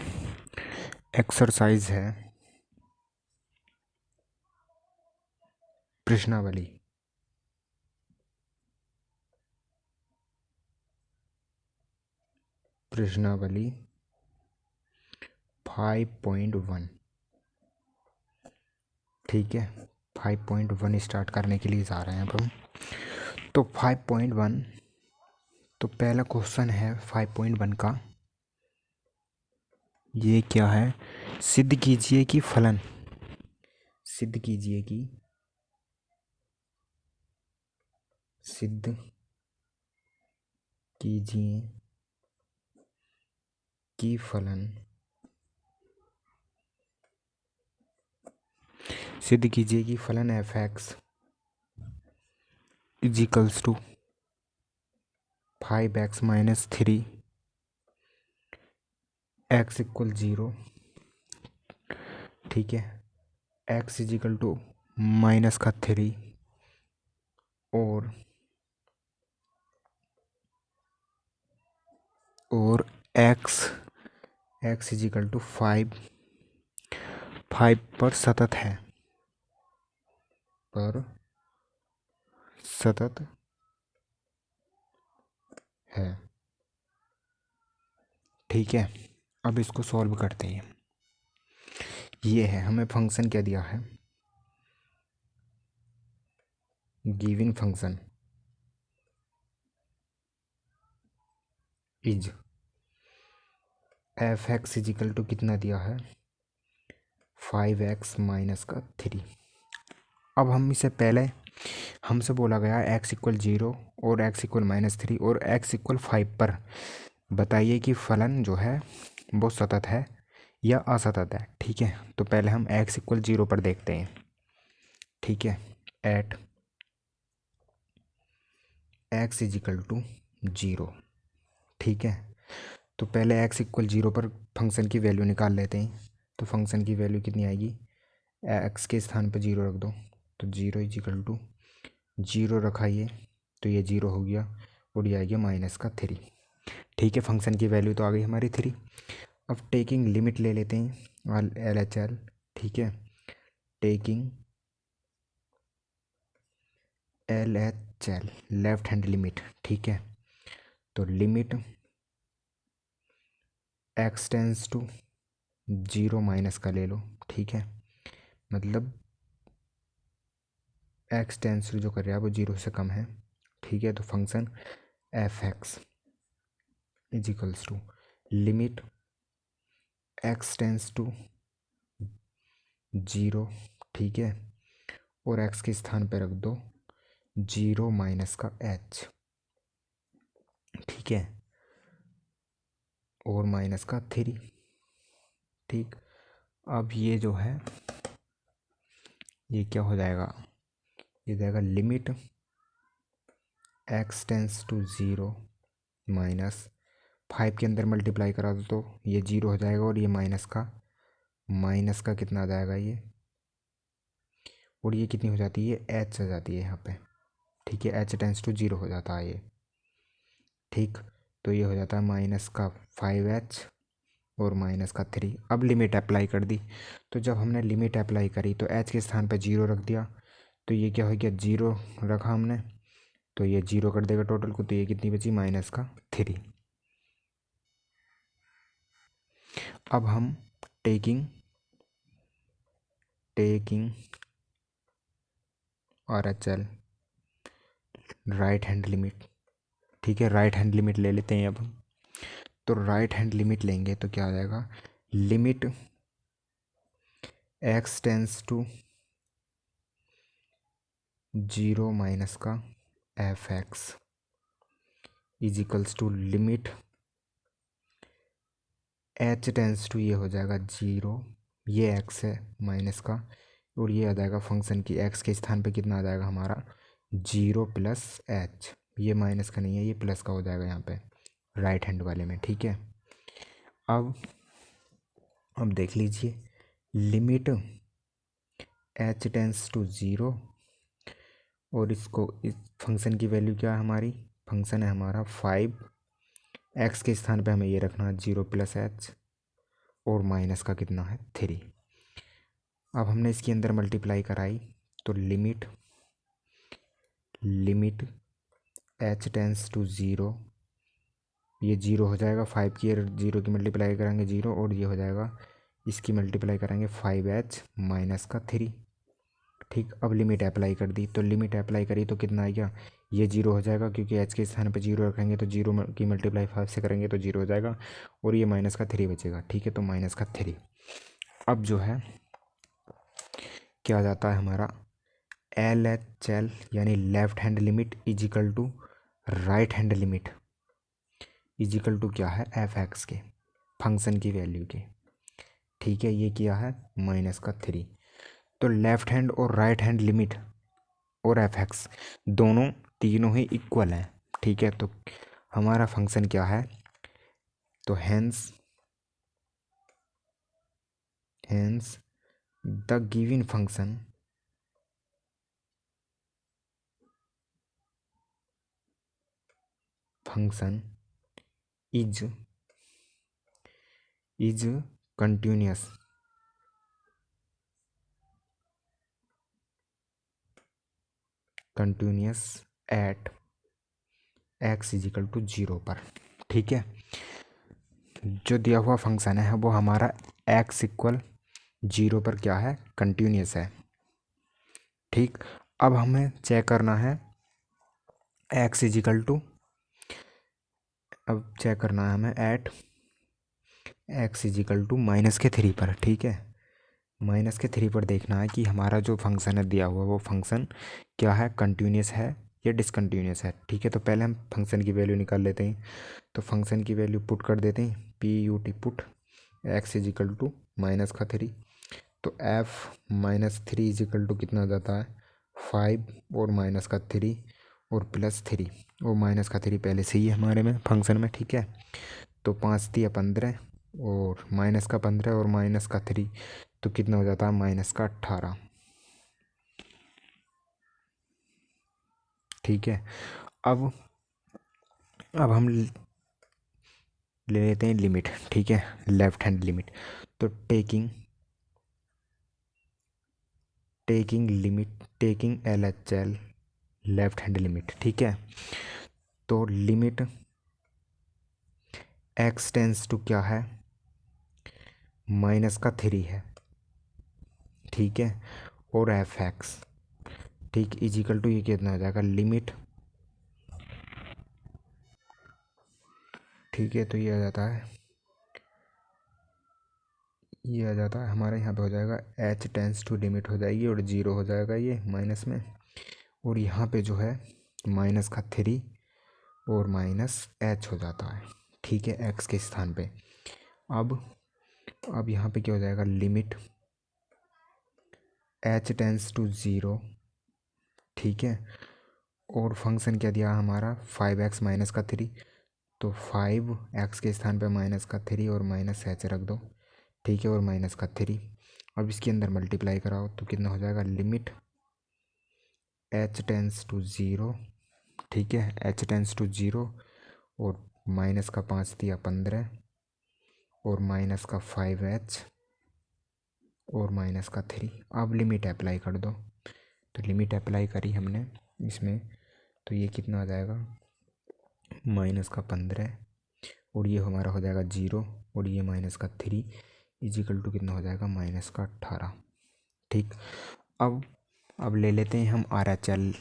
एक्सरसाइज है प्रश्नावली। प्रश्नावली 5.1, ठीक है। 5.1 स्टार्ट करने के लिए जा रहे हैं अब हम। तो 5.1, तो पहला क्वेश्चन है 5.1 का। ये क्या है? सिद्ध कीजिए कि फलन, सिद्ध कीजिए कि, सिद्ध कीजिए कि फलन, सिद्ध कीजिए कि फलन f x is equals to 5x-3 x equal 0, ठीक है। एक्स इज इक्वल टू -3 और x, x is equal to 5 पर सतत है, पर सतत है, ठीक है। अब इसको सॉल्व करते हैं। ये है, हमें फंक्शन क्या दिया है? Given function is f x is equal to कितना दिया है? 5x-3। अब हम इसे पहले, हमसे बोला गया एक्स इक्वल 0 और एक्स इक्वल -3 और एक्स इक्वल 5 पर बताइए कि फलन जो है वो सतत है या असतत है, ठीक है। तो पहले हम एक्स इक्वल 0 पर देखते हैं, ठीक है। At x is equal to 0, ठीक है। तो पहले एक्स इक्वल 0 पर फंक्शन की वैल्यू निकाल लेते हैं। तो फंक्शन की वैल्यू कितनी आएगी? एक्स के स्थान पर 0 रख दो, तो 0 इज इक्वल टू 0 रखा ये, तो ये 0 हो गया और ये आ गया -3, ठीक है। फंक्शन की वैल्यू तो आ गई हमारी 3। अब टेकिंग लिमिट ले लेते हैं, एल एच एल, ठीक है। Taking L H L, left hand limit, ठीक है। तो limit x tends to 0 minus का ले लो, ठीक है। मतलब एक्स टेंस टू जो कर रहा है वो 0 से कम है, ठीक है। तो function f x is equals to limit x tends to 0, ठीक है। और एक्स के स्थान पे रख दो 0 माइनस का एच, ठीक है, और माइनस का 3, ठीक। अब ये जो है ये क्या हो जाएगा? ये जाएगा limit x tends to 0 minus 5 के अंदर मल्टीप्लाई करा दो तो ये 0 हो जाएगा और ये माइनस का कितना आ जाएगा ये, और ये कितनी हो जाती है? एच आ जाती है यहाँ पे, ठीक है। एच टेंस टू 0 हो जाता है ये, ठीक। तो ये हो जाता है माइनस का 5h और माइनस का 3। अब लिमिट अप्लाई कर दी, तो जब हमने लिमिट अप्लाई करी तो एच के स्थान पे 0 रख दिया, तो ये क्या हो गया? 0 रखा हमने, तो ये 0 कर देगा टोटल को, तो ये कितनी बची? -3। अब हम टेकिंग और H L, right hand limit, ठीक है। राइट हैंड लिमिट ले लेते हैं अब हम। तो राइट हैंड लिमिट लेंगे तो क्या आ जाएगा? Limit x tends to 0 minus का f x is equals to limit H tends to, ये हो जाएगा 0, ये एक्स है माइनस का, और ये आ जाएगा फंक्शन की एक्स के स्थान पे कितना आ जाएगा हमारा? 0 प्लस एच, ये माइनस का नहीं है, ये प्लस का हो जाएगा यहाँ पे राइट हैंड वाले में, ठीक है। अब देख लीजिए, लिमिट एच टेंस टू 0, और इसको, इस फंक्शन की वैल्यू क्या है हमारी? फंक्शन है हमारा 5 एक्स के स्थान पे हमें ये रखना है 0 प्लस एच और माइनस का कितना है 3। अब हमने इसके अंदर मल्टीप्लाई कराई तो लिमिट एच टेंस टू 0, ये 0 हो जाएगा 5 की 0 की मल्टीप्लाई करेंगे 0, और ये हो जाएगा इसकी मल्टीप्लाई करेंगे 5h माइनस का 3। ठीक, अब लिमिट अप्लाई कर दी, तो लिमिट अप्लाई करी तो कितना आएगा, ये 0 हो जाएगा क्योंकि एच के स्थान पे 0 रखेंगे तो 0 की मल्टीप्लाई 5 से करेंगे तो 0 हो जाएगा, और ये माइनस का 3 बचेगा। ठीक है, तो माइनस का 3। अब जो है क्या आ जाता है हमारा LHL यानी left hand limit is equal to right hand limit is equal to क्या है f(x) के फंक्शन की वैल्यू के। ठीक है, ये क्या है माइनस का 3। तो लेफ्ट हैंड और राइट हैंड लिमिट और f(x) दोनों तीनों ही इक्वल हैं। ठीक है, तो हमारा फंक्शन क्या है, तो hence the given function is continuous at x is equal to 0 पर। ठीक है, जो दिया हुआ फंक्शन है वो हमारा x इक्वल 0 पर क्या है कंटिन्यूअस है। ठीक, अब हमें चेक करना है x इजिकल टू, अब चेक करना है हमें एट x इजिकल टू -3 पर। ठीक है, -3 पर देखना है कि हमारा जो फंक्शन है दिया हुआ वो फंक्शन क्या है कंटिन्यूअस है या डिसकंटिन्यूअस है। ठीक है, तो पहले हम फंक्शन की वैल्यू निकाल लेते हैं, तो फंक्शन की वैल्यू पुट कर देते हैं PUT put x is equal to -3, तो f-3 इजिकल टू कितना आ जाता है 5 और -3 और +3, और -3 पहले से ही है हमारे में फंक्शन में। ठीक है, तो 5 दिया 15 और -15 और -3, तो कितना हो जाता है -18। ठीक है, अब हम ले लेते हैं लिमिट। ठीक है, लेफ्ट हैंड लिमिट, तो taking LHL left hand limit. ठीक है, तो लिमिट x टेंस टू क्या है -3 है। ठीक है, और f(x) ठीक इजिकल टू ये कितना हो जाएगा लिमिट। ठीक है, तो ये आ जाता है हमारे यहाँ पे हो जाएगा h टेंस टू लिमिट हो जाएगी और 0 हो जाएगा ये माइनस में, और यहाँ पे जो है -3 और -h हो जाता है। ठीक है, x के स्थान पे। अब यहाँ पे क्या हो जाएगा लिमिट h टेंस टू 0। ठीक है, और फंक्शन क्या दिया हमारा 5x -3, तो 5x के स्थान पे -3 और -h रख दो। ठीक है, और -3, अब इसके अंदर मल्टीप्लाई कराओ तो कितना हो जाएगा लिमिट h टेंस टू 0। ठीक है, h टेंस टू 0 और माइनस का 5 दिया 15 और -5h और -3। अब लिमिट अप्लाई कर दो, तो लिमिट अप्लाई करी हमने इसमें, तो ये कितना आ जाएगा -15 और ये हमारा हो जाएगा 0 और ये -3 इजिकल टू कितना हो जाएगा -18। ठीक, अब ले लेते हैं हम RHL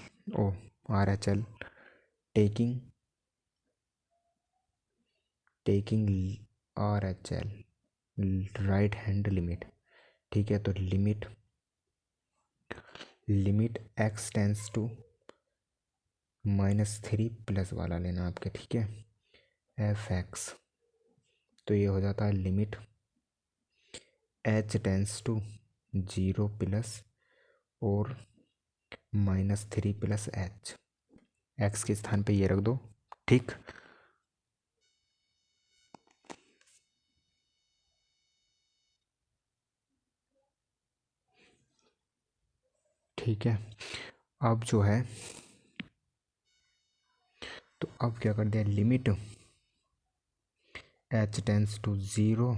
taking RHL right hand limit. ठीक है, तो limit x tends to -3 plus वाला लेना आपके। ठीक है, f(x), तो ये हो जाता है limit h tends to 0 plus और -3 प्लस h, x के स्थान पे ये रख दो। ठीक, ठीक है, अब जो है तो अब क्या कर दिया h टेंस टू ज़ीरो,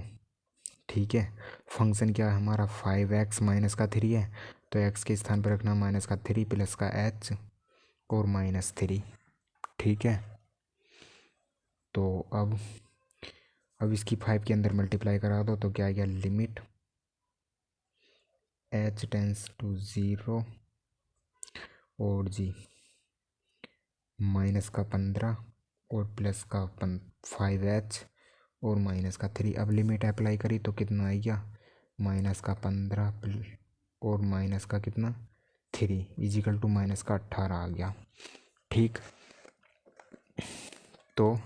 ठीक है। फंक्शन क्या है हमारा 5x माइनस का 3 है, तो x के स्थान पर रखना माइनस का 3 प्लस का h और माइनस 3, ठीक है। तो अब इसकी 5 के अंदर मल्टीप्लाई करा दो तो क्या आ गया, limit h tends to zero और जी माइनस का 15 और प्लस का 5h और माइनस का 3। अब लिमिट अप्लाई करी तो कितना आ गया, माइनस का 15 और माइनस का कितना 3 इजिकल टू माइनस का 18 आ गया, ठीक। तो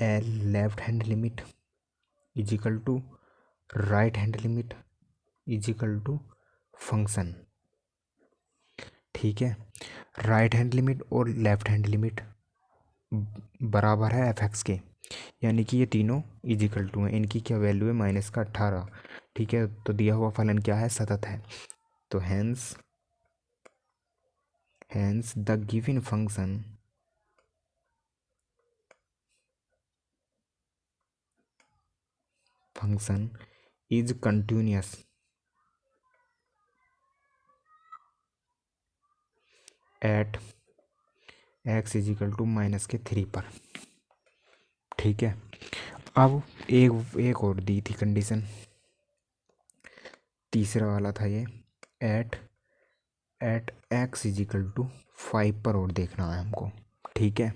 L left hand limit is equal to right hand limit is equal to function, ठीक है। राइट हैंड लिमिट और लेफ्ट हैंड लिमिट बराबर है एफ एक्स के, यानी कि ये तीनों इजिकल टू हैं। इनकी क्या वैल्यू है, माइनस का 18, ठीक है। तो दिया हुआ फलन क्या है, सतत है। तो hence the given function is continuous at x is equal to minus के 3 पर, ठीक है। अब एक और दी थी कंडीशन, तीसरा वाला था ये, एट एक्स इजिकल टू 5 पर और देखना है हमको, ठीक है।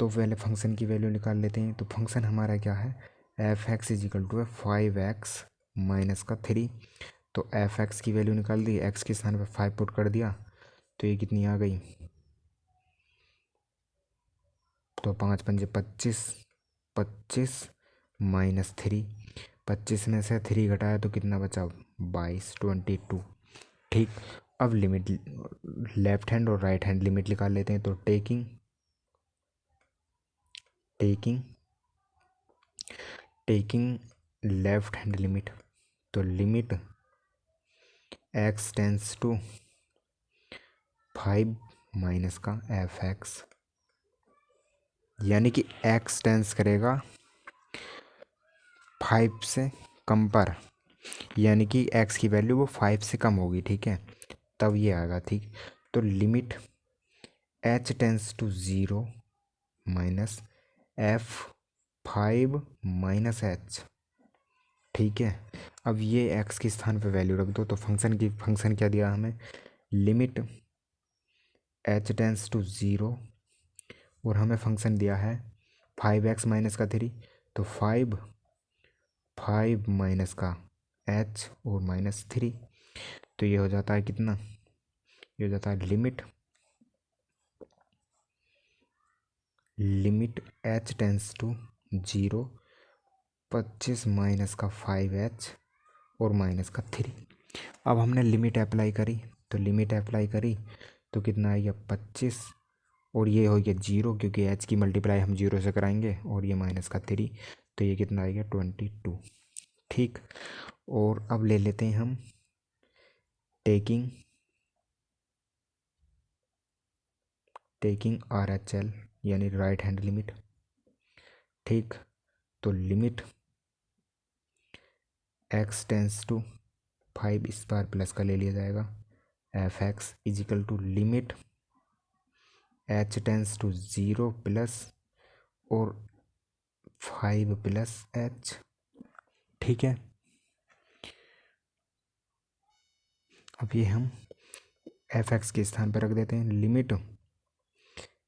तो पहले फंक्शन की वैल्यू निकाल लेते हैं। तो फंक्शन हमारा क्या है, एफ एक्स इजिकल टू है 5x माइनस का 3। तो एफ एक्स की वैल्यू निकाल दी, एक्स के स्थान पर 5 पुट कर दिया, तो ये कितनी आ गई, तो 5 पंजे 25, 25 माइनस 3, 25 में से 3 घटाया तो कितना बचा, 22, 22, ठीक। अब लिमिट लेफ्ट हैंड और राइट हैंड लिमिट निकाल लेते हैं। तो टेकिंग लेफ्ट हैंड लिमिट, तो limit x tends to 5 minus का एफ एक्स, यानी कि x टेंस करेगा 5 से कम पर, यानी कि x की वैल्यू वो 5 से कम होगी, ठीक है, तब ये आएगा, ठीक। तो limit h tends to zero minus f 5 minus h, ठीक है। अब ये x के स्थान पे वैल्यू रख दो। तो फंक्शन क्या दिया हमें, limit h tends to zero और हमें फंक्शन दिया है 5x माइनस का 3, तो 5 माइनस का h और माइनस 3, तो ये हो जाता है कितना, ये हो जाता है limit h tends to zero 25 minus का 5h और माइनस का 3। अब हमने लिमिट अप्लाई करी, तो कितना आएगा 25 और ये हो गया 0, क्योंकि h की मल्टीप्लाई हम 0 से कराएंगे, और ये माइनस का 3, तो ये कितना आएगा 22, ठीक। और अब ले लेते हैं हम टेकिंग RHL यानी राइट हैंड लिमिट, ठीक। तो लिमिट x टेंस टू 5 इस बार प्लस का ले लिया जाएगा, f x is equal to limit h tends to zero plus और 5 प्लस h, ठीक है। अब ये हम एफ एक्स के स्थान पर रख देते हैं, limit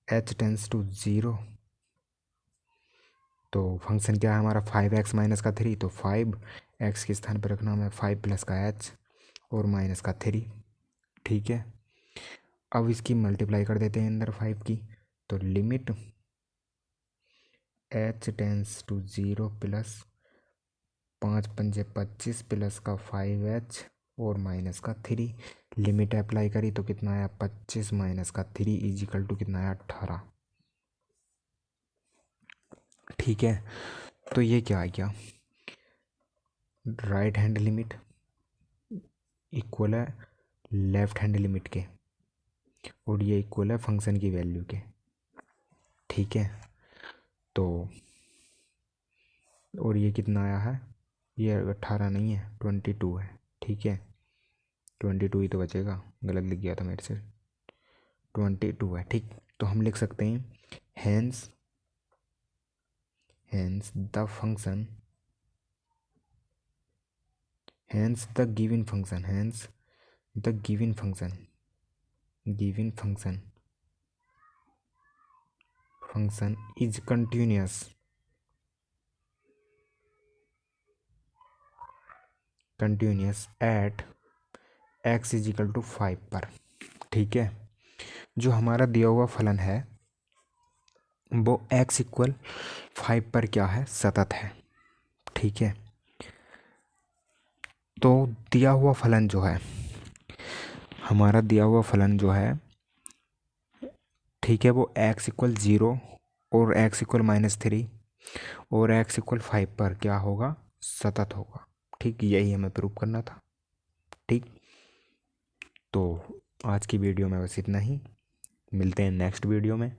h tends to zero, तो फंक्शन क्या है हमारा 5x माइनस का 3, तो 5x के स्थान पर रखना हमें 5 प्लस का h और माइनस का 3, ठीक है। अब इसकी मल्टीप्लाई कर देते हैं अंदर 5 की, तो limit h tends to zero plus 5 पंजे 25 प्लस का 5h और माइनस का 3, लिमिट अप्लाई करी तो कितना आया 25 माइनस का 3 इजिकल टू कितना आया 18, ठीक है। तो ये क्या आ गया, राइट हैंड लिमिट इक्वल है लेफ्ट हैंड लिमिट के, और ये इक्वल है फंक्शन की वैल्यू के, ठीक है। तो और ये कितना आया है, ये 18 नहीं है 22 है, ठीक है 22 ही तो बचेगा, गलत लिख गया था मेरे से, 22 है ठीक। तो हम लिख सकते हैं hence the function, hence the given function, hence the given function is continuous at x is equal to 5 पर, ठीक है। जो हमारा दिया हुआ फलन है वो x इक्वल 5 पर क्या है, सतत है, ठीक है। तो दिया हुआ फलन जो है, हमारा दिया हुआ फलन जो है, ठीक है, वो x इक्वल 0 और x इक्वल -3 और x इक्वल 5 पर क्या होगा, सतत होगा, ठीक। यही हमें प्रूव करना था, ठीक। तो आज की वीडियो में बस इतना ही, मिलते हैं नेक्स्ट वीडियो में।